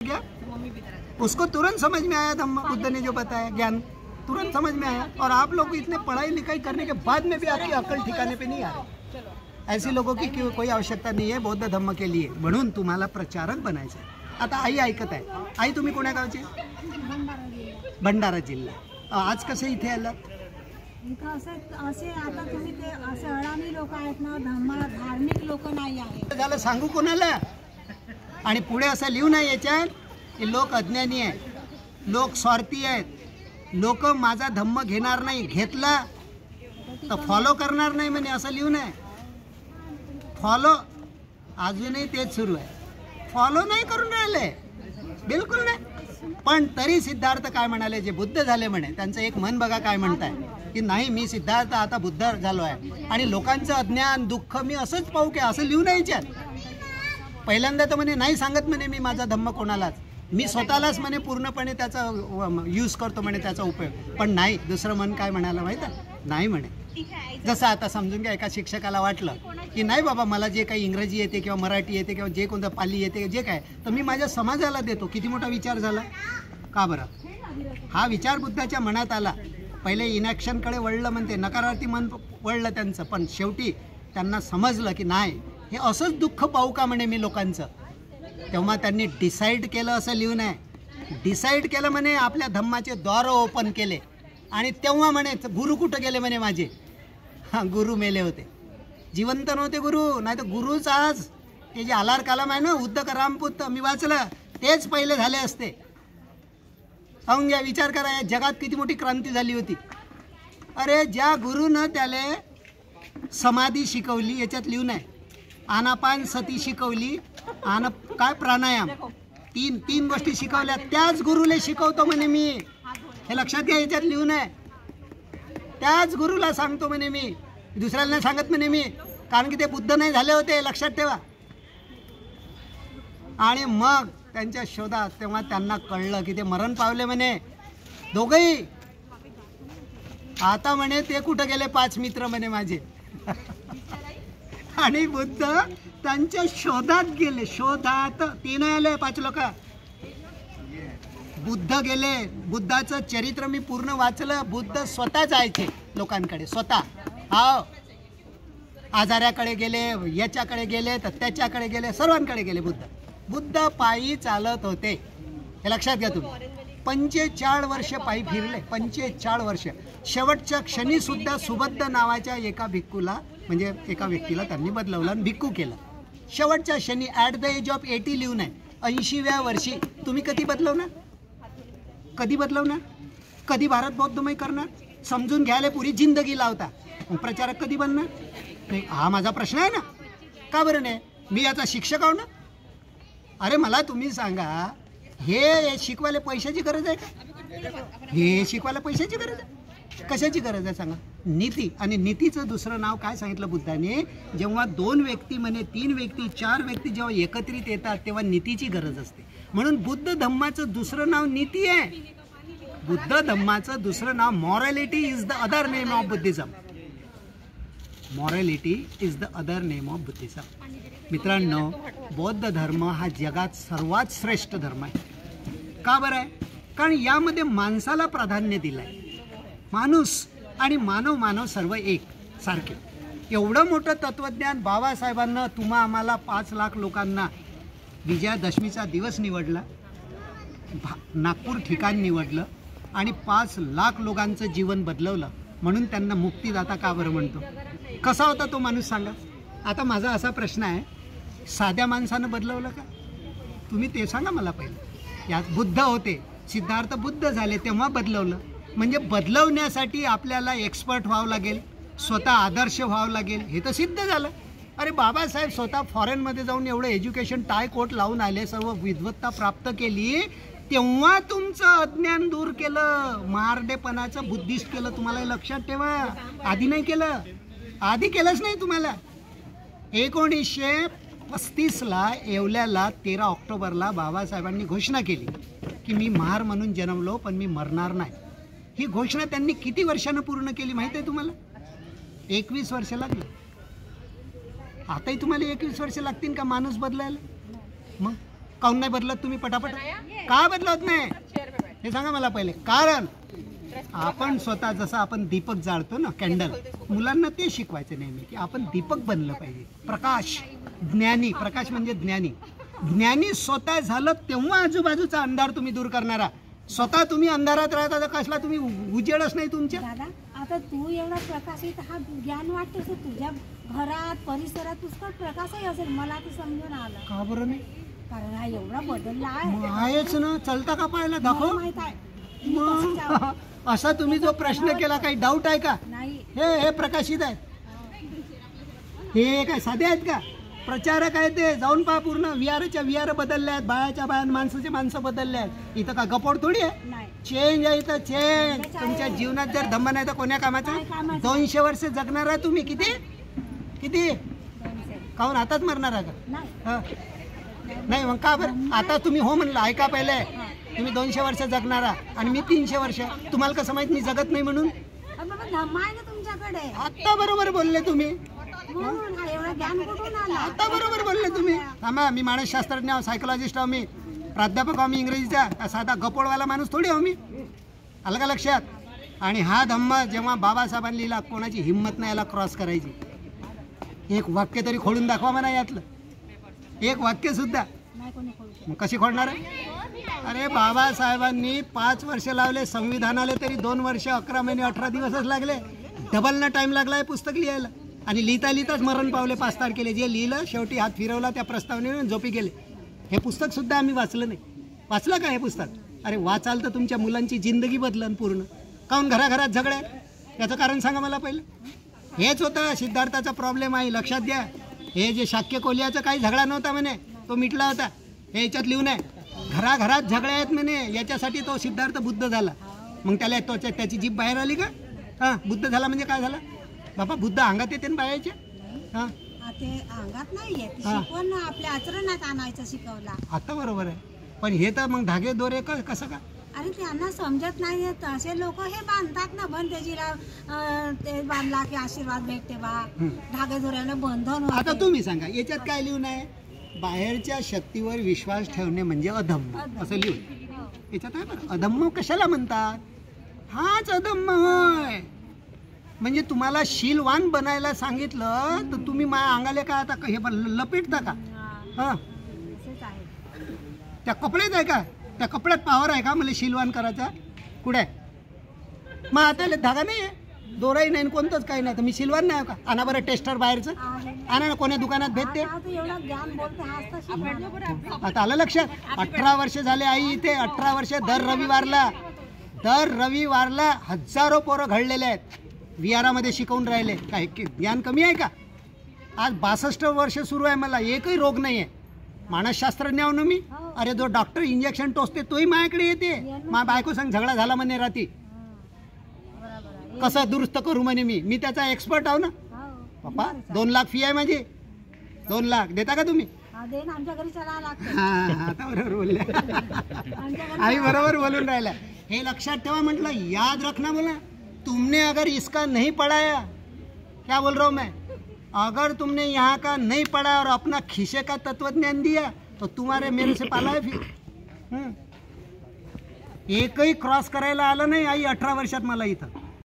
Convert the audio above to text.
गया, उसको तुरंत समझ में आया धम्म, बुद्ध ने जो बताया ज्ञान तुरंत समझ में आया। और आप लोग इतने पढ़ाई लिखाई करने के बाद में भी आपकी अक्कल ठिकाने पे नहीं आ रही। ऐसी लोगों की कोई आवश्यकता नाही आहे बौद्ध धम्म के लिए, म्हणून तुम्हाला प्रचारक बनायचं आहे। आता आई ऐकत आहे। आई तुम्ही कोण्या गावचे? भंडारा जिल्हा। आज कसे इथे आलात? असे आता तुम्ही ते असे अडाणी लोक आहेत ना, धार्मिक लोक नाही आहेत झालं सांगू कोणाला? आणि पुढे असं लिहू नाही याच्यात की लोक अज्ञानी आहेत, लोक स्वार्थी आहेत, लोक माझा धम्म घेणार नाही, घेतला तर फॉलो करणार नाही म्हणे, असं लिहू नये। फॉलो अजूनही तेच सुरू आहे, फॉलो नाही करून राहिले, बिलकुल नाही। पण तरी सिद्धार्थ काय म्हणाले, जे बुद्ध झाले म्हणे त्यांचं एक मन बघा काय म्हणताय की नाही मी सिद्धार्थ आता बुद्ध झालो आहे आणि लोकांचं अज्ञान दुःख मी असंच पाहू की असं लिहू नाही याच्यात। पहिल्यांदा तर म्हणे नाही सांगत म्हणे मी माझा धम्म कोणालाच, मी स्वतःलाच म्हणे पूर्णपणे त्याचा यूज करतो म्हणे त्याचा उपयोग। पण नाही, दुसरं मन काय म्हणाला माहिती आहे? नाही म्हणे। जसं आता समजून घ्या एका शिक्षकाला वाटलं की नाही बाबा मला जे काही इंग्रजी येते किंवा मराठी येते किंवा जे कोणतं पाली येते जे काय तर मी माझ्या समाजाला देतो। किती मोठा विचार झाला का बरं? हा विचार बुद्धाच्या मनात आला, पहिले इनॅक्शनकडे वळलं म्हणते, नकारार्थी मन वळलं त्यांचं, पण शेवटी त्यांना समजलं की नाही हे असंच दुःख पाहू का म्हणे मी लोकांचं। तेव्हा त्यांनी डिसाईड केलं, असं लिहू नये, डिसाईड केलं म्हणे, आपल्या धम्माचे द्वार ओपन केले। आणि तेव्हा म्हणे गुरु कुठं गेले म्हणे माझे? हां, गुरु मेले होते, जिवंत नव्हते गुरु, नाही तर गुरुच आज ते जे आलार कालम आहे ना उद्धक रामपुत मी वाचलं तेच पहिले झाले असते। पाहून घ्या, विचार करा या जगात किती मोठी क्रांती झाली होती। अरे ज्या गुरुनं त्याले समाधी शिकवली, याच्यात लिहू नये, आनापान सती शिकवली, काय प्राणायाम, तीन गोष्टी शिकवल्या, त्याच गुरुले शिकवतो म्हणे मी, हे लक्षात घ्या, याच्यात लिहू नये। त्याच गुरुला सांगतो म्हणे मी, दुसऱ्याला नाही सांगत म्हणे मी, कारण की ते बुद्ध नाही झाले होते, लक्षात ठेवा। आणि मग त्यांच्या शोधात तेव्हा त्यांना कळलं की ते मरण पावले म्हणे दोघंही। आता म्हणे ते कुठं गेले 5 मित्र म्हणे माझे आणि बुद्ध त्यांच्या शोधात गेले, शोधात 3 आले 5 लोक। बुद्ध गेले, बुद्धाचं चरित्र मी पूर्ण वाचलं, बुद्ध स्वतः जायचे लोकांकडे, स्वतः, हा आजाऱ्याकडे गेले, याच्याकडे गेले तर त्याच्याकडे गेले, सर्वांकडे गेले बुद्ध पायी चालत होते, हे लक्षात घ्या तुम्ही। 45 वर्ष पायी फिरले, 45 वर्ष। शेवटच्या क्षणी सुद्धा सुबद्ध नावाच्या एका भिक्खूला म्हणजे एका व्यक्तीला त्यांनी बदलवलं आणि भिक्खू केलं। शेवटच्या क्षणी ॲट द एज ऑफ 80 लिहून आहे, 80व्या वर्षी। तुम्ही कधी बदलवणार? कधी बदलवणार? कधी भारत बौद्धमय करणार? समजून घ्यायला पुरी जिंदगी लावता, प्रचारक कधी बनणार? नाही, हा माझा प्रश्न आहे ना, का बरं नाही? मी याचा शिक्षक आहो ना। अरे मला तुम्ही सांगा, हे शिकवायला पैशाची गरज आहे का? हे शिकवायला पैशाची गरज आहे? कशाची गरज आहे सांगा? नीती। आणि नीतीचं दुसरं नाव काय सांगितलं बुद्धाने? जेव्हा 2 व्यक्ती म्हणे 3 व्यक्ती 4 व्यक्ती जेव्हा एकत्रित येतात तेव्हा नीतीची गरज असते। म्हणून बुद्ध धम्माचं दुसरं नाव नीती आहे। बुद्ध धम्माचं दुसरं नाव morality is the other name of Buddhism. Morality is the other name of Buddhism. मित्रांनो, बौद्ध धर्म हा जगात सर्वात श्रेष्ठ धर्म आहे। का बरं आहे? कारण यामध्ये माणसाला प्राधान्य दिलं आहे। माणूस आणि मानव सर्व एक सारखे। एवढं मोठं तत्त्वज्ञान बाबासाहेबांना तुम्हा आम्हाला 5 लाख लोकांना विजयादशमीचा दिवस निवडला, नागपूर ठिकाण निवडलं आणि 5 लाख लोकांचं जीवन बदलवलं, म्हणून त्यांना मुक्तिदाता का बरं म्हणतो? कसा होता तो माणूस सांगा? आता माझा असा प्रश्न आहे, साध्या माणसानं बदलवलं का? तुम्ही ते सांगा मला पहिले। यात बुद्ध होते, सिद्धार्थ बुद्ध झाले तेव्हा बदलवलं, म्हणजे बदलवण्यासाठी आपल्याला एक्सपर्ट व्हावं लागेल, स्वतः आदर्श व्हावं लागेल, हे तर सिद्ध झालं। अरे बाबासाहेब स्वतः फॉरेनमध्ये जाऊन एवढं एज्युकेशन टाय कोट लावून आले, सर्व विद्वत्ता प्राप्त केली, तेव्हा तुमचं अज्ञान दूर केलं, महारडेपणाचं बुद्धिस्ट केलं। तुम्हाला लक्षात ठेवा, आधी नाही केलं, आधी केलंच नाही तुम्हाला। 1935ला येवल्याला 13 ऑक्टोबरला बाबासाहेबांनी घोषणा केली की मी महार म्हणून जन्मलो पण मी मरणार नाही। ही घोषणा त्यांनी किती वर्षानं पूर्ण केली माहिती आहे तुम्हाला? 21 वर्ष लागली। आताही तुम्हाला 21 वर्ष लागतील का माणूस बदलायला? मग काऊन नाही बदलत तुम्ही पटापट? का बदलत नाही हे सांगा मला पहिले. कारण आपण स्वतः जसं आपण दीपक जाळतो ना, कॅन्डल, मुलांना ते शिकवायचं नेहमी की आपण दीपक बनलं पाहिजे. प्रकाश, ज्ञानी, प्रकाश म्हणजे ज्ञानी. ज्ञानी स्वतः झालं तेव्हा आजूबाजूचा अंधार तुम्ही दूर करणारा. स्वतः तुम्ही अंधारात राहता तर कसला तुम्ही उजेडच नाही तुमच्या. दादा आता तू एवढा प्रकाशित हा ज्ञान वाटते तर तुझ्या घरात परिसरात पुष्कळ प्रकाशही असेल. मला ते समजून आलं. का बरं नाही? कारण हा एवढा बदलला आहे. मग आहेच ना. चलता का पाहायला दाखव. मला माहित आहे. मी कसं जाऊ? मग असा तुम्ही जो प्रश्न केला काही डाऊट आहे का? नाही. हे प्रकाशित आहे. हे काय साधे आहेत का? प्रचारक आहे ते. जाऊन पहा पूर्ण. विहाराच्या विहार बदलले आहेत, बायाच्या बाया, माणसाचे माणसं बदलले आहेत. इथं का गपोड थोडी आहे. नाही. चेंज आहे इथं, चेंज. तुमच्या जीवनात जर धम्म नाही तर कोण्या कामाचं? 200 वर्ष जगणार आहे तुम्ही. किती किती काहून आताच मरणार आहे का? नाही. हं. नाही मग का बरं? आता तुम्ही हो म्हणलं. ऐका पहिले, तुम्ही 200 वर्ष जगणारा आणि मी 300 वर्ष. तुम्हाला कसं माहित मी जगत नाही म्हणून? बाबा धम्म आहे ना तुमच्याकडे. आता बरोबर बोलले तुम्ही. म्हणून हा एवढा ज्ञान कुठून आला? आता बरोबर बोलले तुम्ही. थांबा, मी मानसशास्त्रज्ञ आहो, सायकोलॉजिस्ट आहो, मी प्राध्यापक आहो, मी इंग्रजीचा. साधा गपोडवाला माणूस थोडी आहो मी. आलं का लक्षात? आणि हा धम्म जेव्हा बाबासाहेबांनी लिहिला, कोणाची हिंमत नाही याला क्रॉस करायची. एक वाक्य तरी खोडून दाखवा म्हणा यातलं. एक वाक्य सुद्धा. नाही कोणी करू शकत. मग कशी खोडणार आहे? अरे बाबासाहेबांनी 5 वर्ष लावले संविधानाला, तरी 2 वर्ष 11 महिने 18 दिवसच लागले. डबल ना टाइम लागला आहे पुस्तक लिहायला. आणि लिहिता लिहिताच मरण पावले 5 तारखेला. जे लिहिलं शेवटी हात फिरवला त्या प्रस्तावनेने झोपी गेले. हे पुस्तक सुद्धा आम्ही वाचलं नाही. वाचलं का हे पुस्तक? अरे वाचाल तर तुमच्या मुलांची जिंदगी बदलन पूर्ण. काहून घराघरात झगडे? याचं कारण सांगा मला पहिलं. हेच होतं सिद्धार्थाचा प्रॉब्लेम आहे, लक्षात घ्या. हे जे शाक्य कोल्ह्याचा काही झगडा नव्हता म्हणे, तो मिटला होता. हे याच्यात लिहून आहे. घराघरात झगडे आहेत म्हणे, याच्यासाठी तो सिद्धार्थ बुद्ध झाला. मग त्याला त्याची जीभ बाहेर आली का? हां, बुद्ध झाला म्हणजे काय झालं बाबा? बुद्ध अंगात येते ना बायाच्या. हां, ते अंगात नाहीये. हा. शिकवण आपल्या आचरणात आणायचं शिकवला. आता बरोबर आहे. पण हे तर मग धागे दोरे कसं का? अरे त्यांना समजत नाहीये. असे लोक हे बांधतात ना, बंदेजीला ते बांधला की आशीर्वाद भेटते बा. धागे दोऱ्यानं बंधन होते. आता तुम्ही सांगा याच्यात काय लिहून आहे? बाहेरच्या शक्तीवर विश्वास ठेवणे म्हणजे अधम्म, असं लिहून याच्यात आहे बरं. अधम्म कशाला म्हणतात? हाच अधम्म होय. म्हणजे तुम्हाला शीलवान बनायला सांगितलं तर तुम्ही माझ्या अंगाले काय आता हे लपेटता का? हां, तसेच आहे. त्या कपड्यात आहे का? त्या कपड्यात पावर आहे का मला शीलवान करायचा? कुठे आहे? मग आता धागा नाही आहे, दोराही नाही, कोणतंच काही नाही, तर मी शीलवान नाही का? आणा बरं टेस्टर बाहेरचं. आणा ना, कोण्या दुकानात भेटते. एवढं ज्ञान बोलते हाच. आता आलं लक्षात? 18 वर्ष झाले आई इथे. 18 वर्ष दर रविवारला हजारो पोरं घडलेले आहेत. विहारामध्ये शिकवून राहिले. काय ज्ञान कमी आहे का? आज 62 वर्ष सुरू आहे, मला एकही रोग नाही आहे. मानसशास्त्रज्ञ आहो ना मी. अरे जो डॉक्टर इंजेक्शन टोचते तोही माझ्याकडे येते. माझ्या बायको सांग झगडा झाला म्हणे रात्री, कसं दुरुस्त करू म्हणे. मी त्याचा एक्सपर्ट आहो ना. पप्पा 2 लाख फी आहे माझी. 2 लाख देता का तुम्ही? आमच्या घरी चला लागते. हां, आता बरोबर बोलले. आई बरोबर बोलून राहिला. हे लक्षात ठेवा म्हटलं, याद रखना बोला. तुमने अगर इसका नहीं पढ़ाया, क्या बोल रहा हूँ मैं, अगर तुमने यहाँ का नहीं पढ़ा और अपना खीसे का तत्वज्ञान दिया तो तुम्हारे मेरे से पाला है फिर. एकही क्रॉस करायला आलं नाही आई 18 वर्षात मला इथं.